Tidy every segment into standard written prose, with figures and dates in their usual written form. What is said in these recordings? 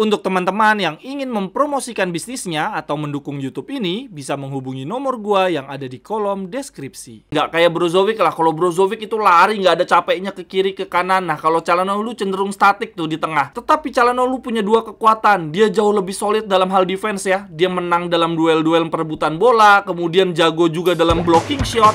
Untuk teman-teman yang ingin mempromosikan bisnisnya atau mendukung YouTube ini, bisa menghubungi nomor gua yang ada di kolom deskripsi. Nggak kayak Brozovic lah, kalau Brozovic itu lari nggak ada capeknya ke kiri ke kanan. Nah, kalau Calhanoglu cenderung statik tuh di tengah. Tetapi Calhanoglu punya dua kekuatan, dia jauh lebih solid dalam hal defense ya. Dia menang dalam duel-duel perebutan bola, kemudian jago juga dalam blocking shot.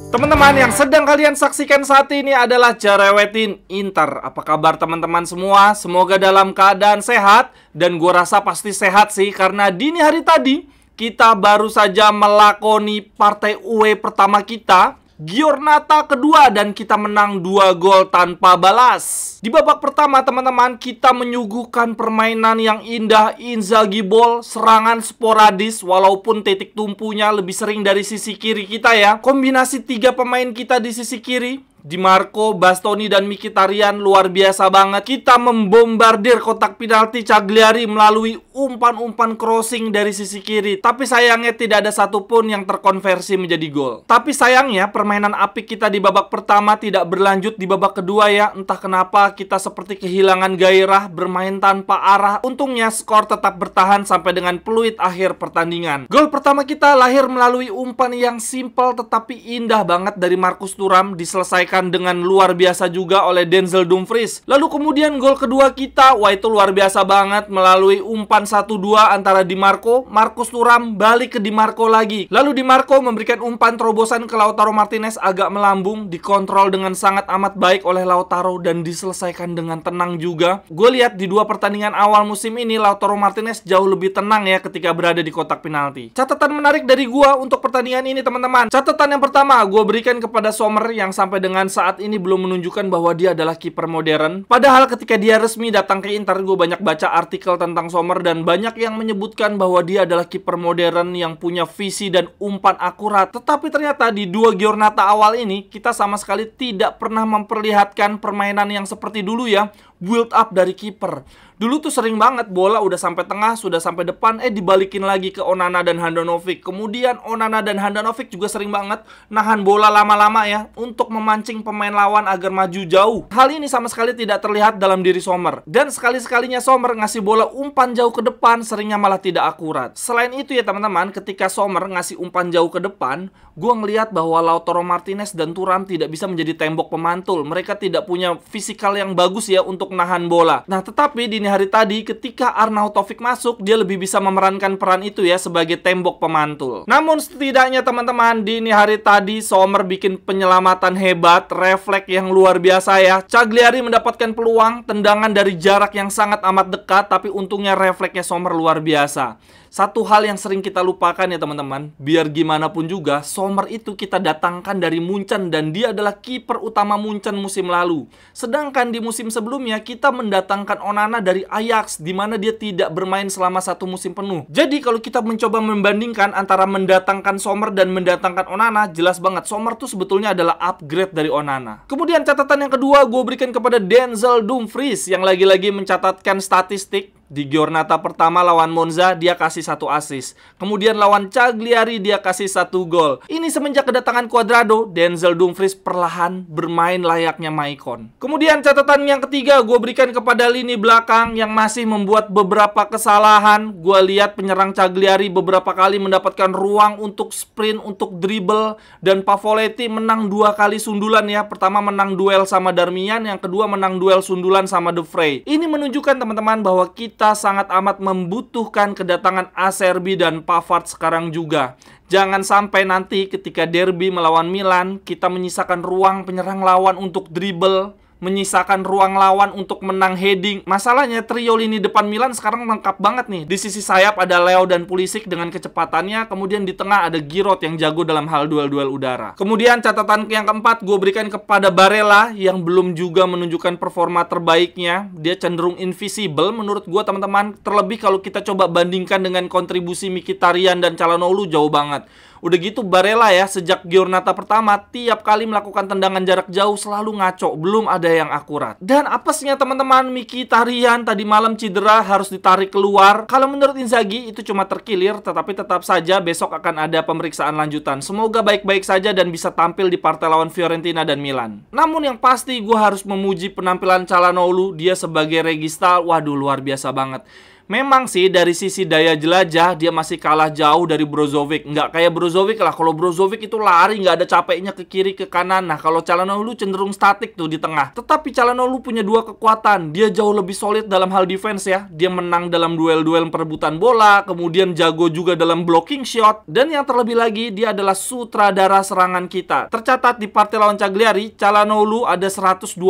Teman-teman, yang sedang kalian saksikan saat ini adalah Cerewetin Inter. Apa kabar teman-teman semua? Semoga dalam keadaan sehat. Dan gue rasa pasti sehat sih, karena dini hari tadi kita baru saja melakoni partai UE pertama kita, Giornata kedua, dan kita menang 2 gol tanpa balas. Di babak pertama teman-teman, kita menyuguhkan permainan yang indah, Inzaghi ball, serangan sporadis, walaupun titik tumpunya lebih sering dari sisi kiri kita ya. Kombinasi 3 pemain kita di sisi kiri, Di Marco, Bastoni, dan Mkhitaryan luar biasa banget. Kita membombardir kotak penalti Cagliari melalui umpan-umpan crossing dari sisi kiri. Tapi sayangnya tidak ada satupun yang terkonversi menjadi gol. Tapi sayangnya permainan apik kita di babak pertama tidak berlanjut di babak kedua ya. Entah kenapa kita seperti kehilangan gairah, bermain tanpa arah. Untungnya skor tetap bertahan sampai dengan peluit akhir pertandingan. Gol pertama kita lahir melalui umpan yang simpel tetapi indah banget dari Marcus Thuram, diselesaikan dengan luar biasa juga oleh Denzel Dumfries. Lalu kemudian gol kedua kita, wah itu luar biasa banget, melalui umpan 1-2 antara Di Marco, Marcus Thuram balik ke Di Marco lagi. Lalu Di Marco memberikan umpan terobosan ke Lautaro Martinez agak melambung, dikontrol dengan sangat amat baik oleh Lautaro dan diselesaikan dengan tenang juga. Gue lihat di 2 pertandingan awal musim ini Lautaro Martinez jauh lebih tenang ya ketika berada di kotak penalti. Catatan menarik dari gue untuk pertandingan ini teman-teman. Catatan yang pertama gue berikan kepada Sommer yang sampai dengan saat ini belum menunjukkan bahwa dia adalah kiper modern. Padahal ketika dia resmi datang ke Inter, gue banyak baca artikel tentang Sommer dan banyak yang menyebutkan bahwa dia adalah kiper modern yang punya visi dan umpan akurat. Tetapi ternyata di 2 giornata awal ini kita sama sekali tidak pernah memperlihatkan permainan yang seperti dulu ya, build up dari kiper. Dulu tuh sering banget bola udah sampai tengah, sudah sampai depan, dibalikin lagi ke Onana dan Handanovic. Kemudian Onana dan Handanovic juga sering banget nahan bola lama-lama ya, untuk memancing pemain lawan agar maju jauh. Hal ini sama sekali tidak terlihat dalam diri Sommer. Dan sekali-sekalinya Sommer ngasih bola umpan jauh ke depan, seringnya malah tidak akurat. Selain itu ya teman-teman, ketika Sommer ngasih umpan jauh ke depan, gue ngelihat bahwa Lautaro Martinez dan Thuram tidak bisa menjadi tembok pemantul. Mereka tidak punya fisikal yang bagus ya untuk nahan bola. Nah, tetapi di hari tadi ketika Arnautovic masuk, dia lebih bisa memerankan peran itu ya sebagai tembok pemantul. Namun setidaknya teman-teman, di hari tadi Sommer bikin penyelamatan hebat, refleks yang luar biasa ya. Cagliari mendapatkan peluang, tendangan dari jarak yang sangat amat dekat, tapi untungnya refleksnya Sommer luar biasa. Satu hal yang sering kita lupakan ya teman-teman, biar gimana pun juga Sommer itu kita datangkan dari Munchen dan dia adalah kiper utama Munchen musim lalu. Sedangkan di musim sebelumnya kita mendatangkan Onana dari Ajax, di mana dia tidak bermain selama 1 musim penuh. Jadi kalau kita mencoba membandingkan antara mendatangkan Sommer dan mendatangkan Onana, jelas banget Sommer tuh sebetulnya adalah upgrade dari Onana. Kemudian catatan yang kedua gue berikan kepada Denzel Dumfries yang lagi-lagi mencatatkan statistik. Di giornata pertama lawan Monza dia kasih 1 assist. Kemudian lawan Cagliari dia kasih 1 gol. Ini semenjak kedatangan Cuadrado, Denzel Dumfries perlahan bermain layaknya Maicon. Kemudian catatan yang ketiga gue berikan kepada lini belakang yang masih membuat beberapa kesalahan. Gue lihat penyerang Cagliari beberapa kali mendapatkan ruang untuk sprint, untuk dribble, dan Pavoletti menang 2 kali sundulan ya. Pertama menang duel sama Darmian, yang kedua menang duel sundulan sama De Vrij. Ini menunjukkan teman-teman bahwa kita sangat amat membutuhkan kedatangan Acerbi dan Pavard sekarang juga. Jangan sampai nanti ketika derby melawan Milan, kita menyisakan ruang penyerang lawan untuk dribble, menyisakan ruang lawan untuk menang heading. Masalahnya trio lini depan Milan sekarang lengkap banget nih. Di sisi sayap ada Leo dan Pulisic dengan kecepatannya. Kemudian di tengah ada Giroud yang jago dalam hal duel-duel udara. Kemudian catatan yang keempat gue berikan kepada Barella yang belum juga menunjukkan performa terbaiknya. Dia cenderung invisible menurut gue teman-teman. Terlebih kalau kita coba bandingkan dengan kontribusi Mkhitaryan dan Calhanoglu jauh banget. Udah gitu Barella ya, sejak Giornata pertama tiap kali melakukan tendangan jarak jauh selalu ngaco, belum ada yang akurat. Dan apesnya teman-teman, Mkhitaryan tadi malam cedera, harus ditarik keluar. Kalau menurut Inzaghi itu cuma terkilir, tetapi tetap saja besok akan ada pemeriksaan lanjutan. Semoga baik-baik saja dan bisa tampil di partai lawan Fiorentina dan Milan. Namun yang pasti gue harus memuji penampilan Calhanoglu. Dia sebagai regista, waduh luar biasa banget. Memang sih dari sisi daya jelajah dia masih kalah jauh dari Brozovic. Nggak kayak Brozovic lah. Kalau Brozovic itu lari nggak ada capeknya ke kiri ke kanan. Nah kalau Calhanoglu cenderung statik tuh di tengah. Tetapi Calhanoglu punya dua kekuatan. Dia jauh lebih solid dalam hal defense ya. Dia menang dalam duel-duel perebutan bola. Kemudian jago juga dalam blocking shot. Dan yang terlebih lagi dia adalah sutradara serangan kita. Tercatat di partai lawan Cagliari, Calhanoglu ada 127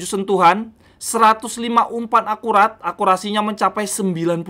sentuhan, 105 umpan akurat, akurasinya mencapai 98%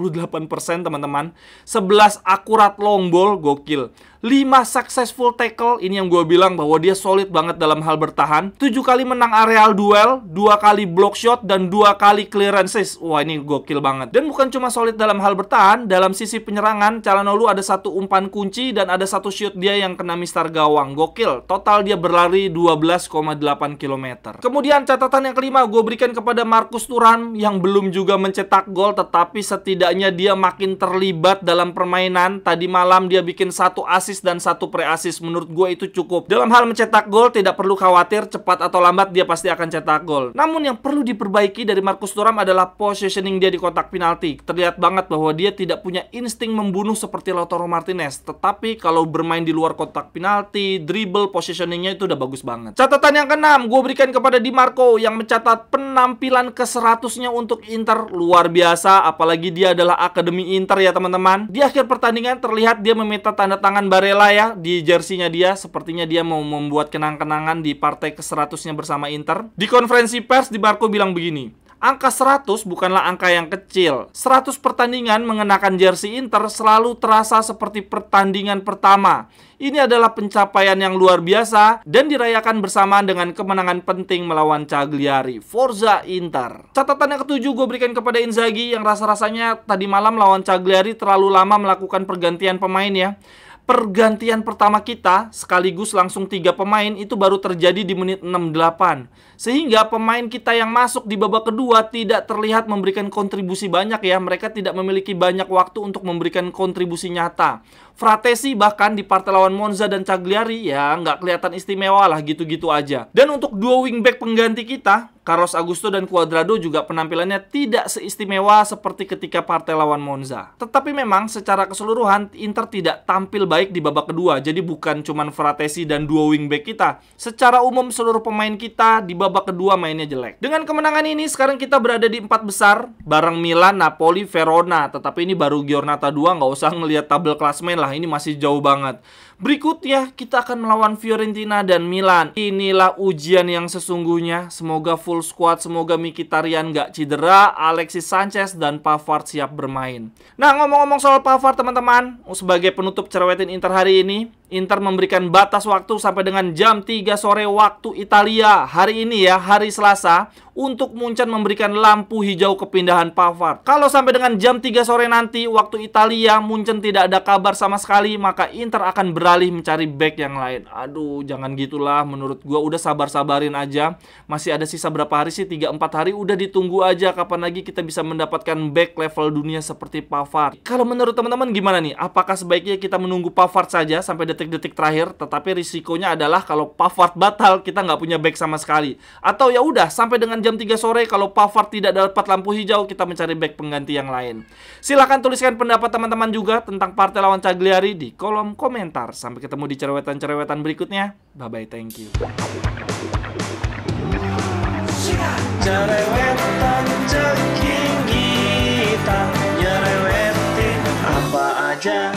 teman-teman. 11 akurat long ball, gokil. 5 successful tackle, ini yang gue bilang bahwa dia solid banget dalam hal bertahan. 7 kali menang areal duel, 2 kali block shot, dan 2 kali clearances. Wah ini gokil banget. Dan bukan cuma solid dalam hal bertahan, dalam sisi penyerangan, Calhanoglu ada 1 umpan kunci dan ada 1 shoot dia yang kena mistar gawang. Gokil, total dia berlari 12,8 km. Kemudian catatan yang kelima gue berikan kepada Marcus Thuram yang belum juga mencetak gol, tetapi setidaknya dia makin terlibat dalam permainan. Tadi malam dia bikin 1 assist dan 1 pre-assist. Menurut gue itu cukup. Dalam hal mencetak gol tidak perlu khawatir, cepat atau lambat dia pasti akan cetak gol. Namun yang perlu diperbaiki dari Marcus Thuram adalah positioning dia di kotak penalti. Terlihat banget bahwa dia tidak punya insting membunuh seperti Lautaro Martinez. Tetapi kalau bermain di luar kotak penalti, dribble, positioningnya itu udah bagus banget. Catatan yang keenam gue berikan kepada Di Marco yang mencatat penampilan ke-100-nya untuk Inter. Luar biasa, apalagi dia adalah akademi Inter ya teman-teman. Di akhir pertandingan terlihat dia meminta tanda tangan Barella ya di jersinya dia. Sepertinya dia mau membuat kenang-kenangan di partai ke-100-nya bersama Inter. Di konferensi pers Di Marco bilang begini, angka 100 bukanlah angka yang kecil. 100 pertandingan mengenakan jersey Inter selalu terasa seperti pertandingan pertama. Ini adalah pencapaian yang luar biasa dan dirayakan bersamaan dengan kemenangan penting melawan Cagliari. Forza Inter. Catatan yang ketujuh gue berikan kepada Inzaghi yang rasa-rasanya tadi malam lawan Cagliari terlalu lama melakukan pergantian pemain ya. Pergantian pertama kita sekaligus langsung 3 pemain itu baru terjadi di menit 68. Sehingga pemain kita yang masuk di babak kedua tidak terlihat memberikan kontribusi banyak ya. Mereka tidak memiliki banyak waktu untuk memberikan kontribusi nyata. Fratesi bahkan di partai lawan Monza dan Cagliari ya nggak kelihatan istimewa lah, gitu-gitu aja. Dan untuk dua wingback pengganti kita, Carlos Augusto dan Cuadrado juga penampilannya tidak seistimewa seperti ketika partai lawan Monza. Tetapi memang secara keseluruhan Inter tidak tampil baik di babak kedua. Jadi bukan cuman Fratesi dan dua wingback kita. Secara umum seluruh pemain kita di babak kedua mainnya jelek. Dengan kemenangan ini sekarang kita berada di 4 besar bareng Milan, Napoli, Verona. Tetapi ini baru Giornata 2, nggak usah ngelihat tabel klasmen lah. Ini masih jauh banget. Berikutnya kita akan melawan Fiorentina dan Milan. Inilah ujian yang sesungguhnya. Semoga full squad, semoga Mkhitaryan gak cedera, Alexis Sanchez dan Pavard siap bermain. Nah ngomong-ngomong soal Pavard teman-teman, sebagai penutup Cerewetin Inter hari ini, Inter memberikan batas waktu sampai dengan jam 3 sore waktu Italia hari ini ya, hari Selasa, untuk Munchen memberikan lampu hijau kepindahan Pavard. Kalau sampai dengan jam 3 sore nanti waktu Italia Munchen tidak ada kabar sama sekali, maka Inter akan beralih mencari back yang lain. Aduh, jangan gitulah, menurut gua udah sabar-sabarin aja. Masih ada sisa berapa hari sih? 3-4 hari, udah ditunggu aja kapan lagi kita bisa mendapatkan back level dunia seperti Pavard. Kalau menurut teman-teman gimana nih? Apakah sebaiknya kita menunggu Pavard saja sampai detik-detik terakhir? Tetapi risikonya adalah kalau Pavard batal, kita nggak punya back sama sekali. Atau ya udah, sampai dengan jam 3 sore kalau Pavard tidak dapat lampu hijau, kita mencari back pengganti yang lain. Silahkan tuliskan pendapat teman-teman juga tentang partai lawan Cagliari di kolom komentar. Sampai ketemu di cerewetan-cerewetan berikutnya. Bye-bye, thank you. Cerewetan ceking kita, nyerewetin apa aja.